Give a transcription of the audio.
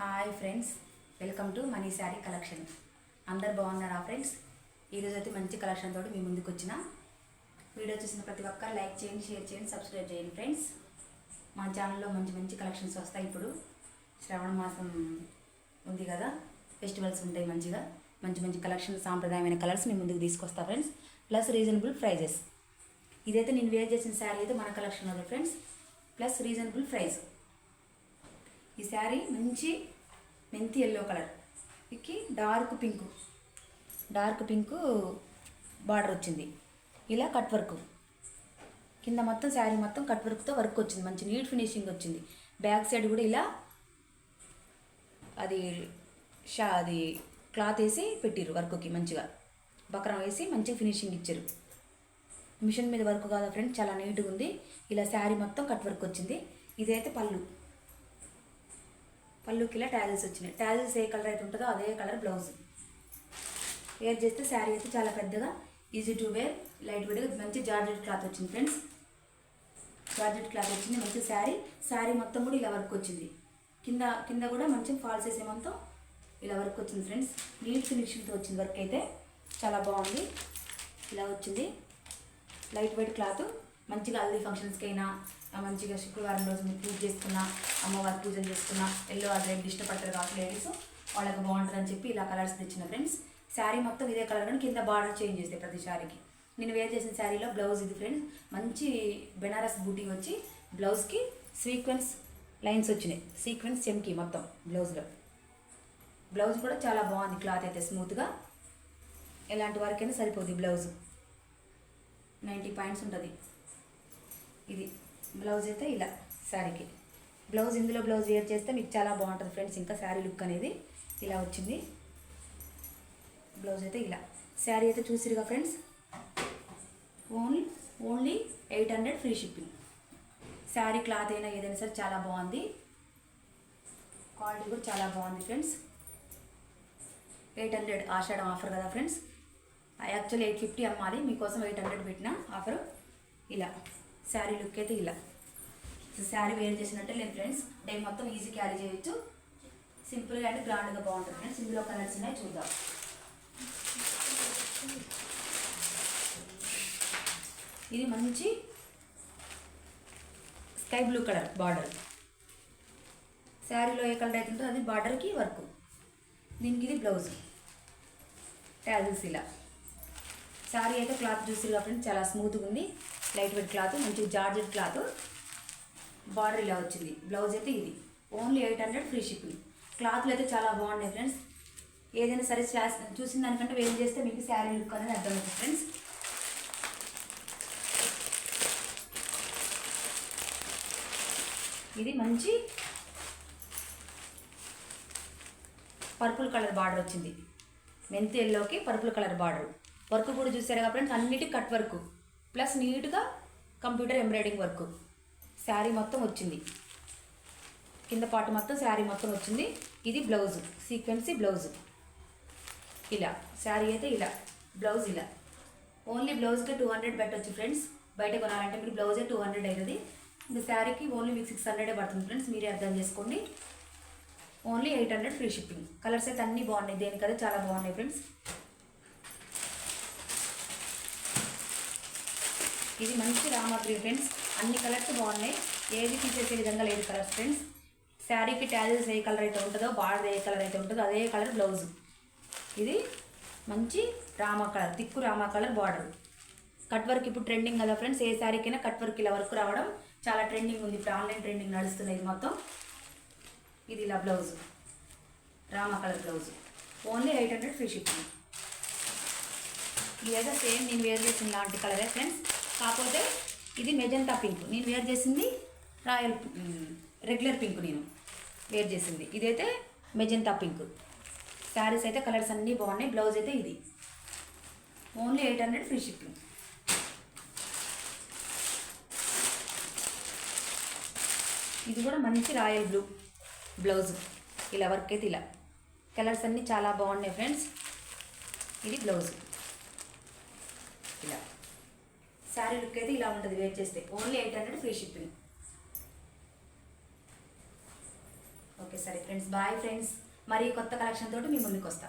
Hi friends, welcome to money sari collection. అందరు బాగున్నారా friends? ఈరోజు అయితే మంచి కలెక్షన్ తోటి మీ ముందుకు వచ్చిన. వీడియో చూసిన ప్రతి ఒక్కరు లైక్ చేయండి, షేర్ చేయండి, సబ్స్క్రైబ్ చేయండి ఫ్రెండ్స్. మా ఛానల్లో మంచి మంచి కలెక్షన్స్ వస్తాయి. ఇప్పుడు శ్రావణ మాసం ఉంది కదా, ఫెస్టివల్స్ ఉంటాయి. మంచిగా మంచి మంచి కలెక్షన్, సాంప్రదాయమైన కలర్స్ మీ ముందుకు తీసుకొస్తా ఫ్రెండ్స్. Plus reasonable prices. ఇదైతే నేను వేర్ చేసిన శారీ అయితే మన కలెక్షన్లో ఫ్రెండ్స్. Plus reasonable price. ఈ శారీ మంచి మెంతి ఎల్లో కలర్ ఇకి డార్క్ పింక్ బార్డర్ వచ్చింది. ఇలా కట్ వర్క్ కింద మొత్తం శారీ మొత్తం కట్ వర్క్తో వర్క్ వచ్చింది. మంచి నీట్ ఫినిషింగ్ వచ్చింది. బ్యాక్ సైడ్ కూడా ఇలా అది క్లాత్ వేసి పెట్టిరు. వర్క్కి మంచిగా బక్రం వేసి మంచిగా ఫినిషింగ్ ఇచ్చారు. మిషన్ మీద వర్క్ కాదా ఫ్రెండ్స్, చాలా నీట్గా ఉంది. ఇలా శారీ మొత్తం కట్ వర్క్ వచ్చింది. ఇదైతే పళ్ళుకి ఇలా ట్యాజిల్స్ వచ్చినాయి. ట్యాజిల్స్ ఏ కలర్ అయితే ఉంటుందో అదే కలర్ బ్లౌజ్. వేర్ చేస్తే శారీ అయితే చాలా పెద్దగా ఈజీ టు వేర్, లైట్ వెయిట్గా మంచి జార్జెట్ క్లాత్ వచ్చింది ఫ్రెండ్స్. జార్జెట్ క్లాత్ వచ్చింది. మంచి శారీ మొత్తం కూడా ఇలా వర్క్ వచ్చింది. కింద కూడా మంచి ఫాల్స్ వేసే మొత్తం ఇలా వర్క్ వచ్చింది ఫ్రెండ్స్. నీట్ ఫినిషింగ్తో వచ్చింది. వర్క్ అయితే చాలా బాగుంది. ఇలా వచ్చింది లైట్ వెయిట్ క్లాత్. మంచిగా హల్దీ ఫంక్షన్స్కి అయినా, మంచిగా శుక్రవారం రోజు మీరు పూజ చేసుకున్నా, అమ్మవారి పూజలు చేసుకున్నా, ఎల్లో రెడ్ ఇష్టపడతారు కాబట్టి లేడీస్, వాళ్ళకి బాగుంటుందని చెప్పి ఇలా కలర్స్ తెచ్చిన ఫ్రెండ్స్. శారీ మొత్తం ఇదే కలర్ కానీ కింద బార్డర్ చేంజ్ చేస్తాయి ప్రతి శారీకి. నేను వేర్ చేసిన శారీలో బ్లౌజ్ ఇది ఫ్రెండ్స్. మంచి బెనారస్ బూటీ వచ్చి బ్లౌజ్కి సీక్వెన్స్ లైన్స్ వచ్చినాయి. సీక్వెన్స్ చెమ్కి మొత్తం బ్లౌజ్లో. బ్లౌజ్ కూడా చాలా బాగుంది. క్లాత్ అయితే స్మూత్గా, ఎలాంటి వారికైనా సరిపోతుంది. బ్లౌజ్ 90 పాయింట్స్ ఉంటుంది. ఇది బ్లౌజ్ అయితే ఇలా శారీకి బ్లౌజ్. ఇందులో బ్లౌజ్ వేర్ చేస్తే మీకు చాలా బాగుంటుంది ఫ్రెండ్స్. ఇంకా శారీ లుక్ అనేది ఇలా వచ్చింది. బ్లౌజ్ అయితే ఇలా. శారీ అయితే చూసిరుగా friends. Only 800 free shipping. Sari cloth అయినా ఏదైనా సరే చాలా బాగుంది. క్వాలిటీ కూడా చాలా బాగుంది ఫ్రెండ్స్. 800 ఆషాఢం ఆఫర్ కదా ఫ్రెండ్స్. యాక్చువల్లీ 850 అమ్మాలి, మీకోసం 800 పెట్టిన ఆఫర్. ఇలా శారీ లుక్ అయితే ఇలా. శారీ వేర్ చేసినట్టే లేదు ఫ్రెండ్స్. డే మొత్తం ఈజీ క్యారీ చేయొచ్చు. సింపుల్గా అంటే గ్రాండ్గా బాగుంటుంది ఫ్రెండ్స్. ఇందులో కలర్స్ ఉన్నాయి, చూద్దాం. ఇది మంచి స్కై బ్లూ కలర్ బార్డర్. శారీలో ఏ కలర్ అయితే ఉంటుందో అది బార్డర్కి వర్క్. దీనికి ఇది బ్లౌజ్ ట్యాజిల్స్ ఇలా. శారీ అయితే క్లాత్ చూసిరుగా ఫ్రెండ్స్, చాలా స్మూత్గా ఉంది. లైట్ వెయిట్ క్లాత్, మంచి జార్జెట్ క్లాత్. బార్డర్ ఇలా వచ్చింది. బ్లౌజ్ అయితే ఇది. Only 800 free shipping. క్లాత్లు అయితే చాలా బాగున్నాయి ఫ్రెండ్స్. ఏదైనా సరే చూసిన దానికంటే వేరు చేస్తే మీకు శారీ లుక్ అనేది అర్థమవుతుంది ఫ్రెండ్స్. ఇది మంచి పర్పుల్ కలర్ బార్డర్ వచ్చింది. మెంతి ఎల్లోకి పర్పుల్ కలర్ బార్డర్. వర్క్ కూడా చూసారు కదా ఫ్రెండ్స్, అన్నిటి కట్ వర్క్ ప్లస్ నీట్గా కంప్యూటర్ ఎంబ్రాయిడింగ్ వర్క్. శారీ మొత్తం వచ్చింది. కింద పాటు మొత్తం శారీ మొత్తం వచ్చింది. ఇది బ్లౌజ్, సీక్వెన్సీ బ్లౌజ్ ఇలా. శారీ అయితే ఇలా, బ్లౌజ్ ఇలా. ఓన్లీ బ్లౌజ్కే 200 పెట్టవచ్చు ఫ్రెండ్స్. బయట కొనాలంటే మీరు బ్లౌజే 200 అవుతుంది. ఇంకా శారీకి ఓన్లీ మీకు 600 పడుతుంది ఫ్రెండ్స్. మీరే అర్థం చేసుకోండి. Only 800 free shipping. కలర్స్ అయితే అన్నీ బాగున్నాయి. దేనికదే చాలా బాగున్నాయి ఫ్రెండ్స్. ఇది మంచి రామా గ్రీన్ ఫ్రెండ్స్. అన్ని కలర్స్ బాగున్నాయి. ఏది తీసేసే విధంగా లేదు కలర్స్ ఫ్రెండ్స్. శారీకి ట్యాజిల్స్ ఏ కలర్ అయితే ఉంటుందో, బార్డర్ ఏ కలర్ అయితే ఉంటుందో అదే కలర్ బ్లౌజ్. ఇది మంచి రామా కలర్, తిక్కు రామా కలర్ బార్డర్. కట్ వర్క్ ఇప్పుడు ట్రెండింగ్ కదా ఫ్రెండ్స్. ఏ శారీకైనా కట్ వర్క్ ఇలా వర్క్ రావడం చాలా ట్రెండింగ్ ఉంది. ఇప్పుడు ఆన్లైన్ ట్రెండింగ్ నడుస్తుంది ఇది మొత్తం. ఇది ఇలా blouse, Rama colour blouse. Only 800 free shipping. ఇదైతే సేమ్ నేను వేర్ చేసిన లాంటి కలరే ఫ్రెండ్స్. కాకపోతే ఇది మెజంతా పింక్. నేను వేర్ చేసింది రెగ్యులర్ పింక్ నేను వేర్ చేసింది. ఇదైతే మెజంతా పింక్. శారీస్ అయితే కలర్స్ అన్నీ బాగున్నాయి. బ్లౌజ్ అయితే ఇది. Only 800 free shipping. ఇది కూడా మంచి రాయల్ బ్లూ బ్లౌజ్. ఇలా వర్క్ అయితే ఇలా. కలర్స్ అన్నీ చాలా బాగున్నాయి ఫ్రెండ్స్. ఇది బ్లౌజ్ ఇలా. శారీ లుక్ అయితే ఇలా ఉంటుంది వేర్ చేస్తే. Only 800 free shipping. ఓకే. సరే ఫ్రెండ్స్, బాయ్ ఫ్రెండ్స్. మరి కొత్త కలెక్షన్ తోటి మీ ముందుకు వస్తా.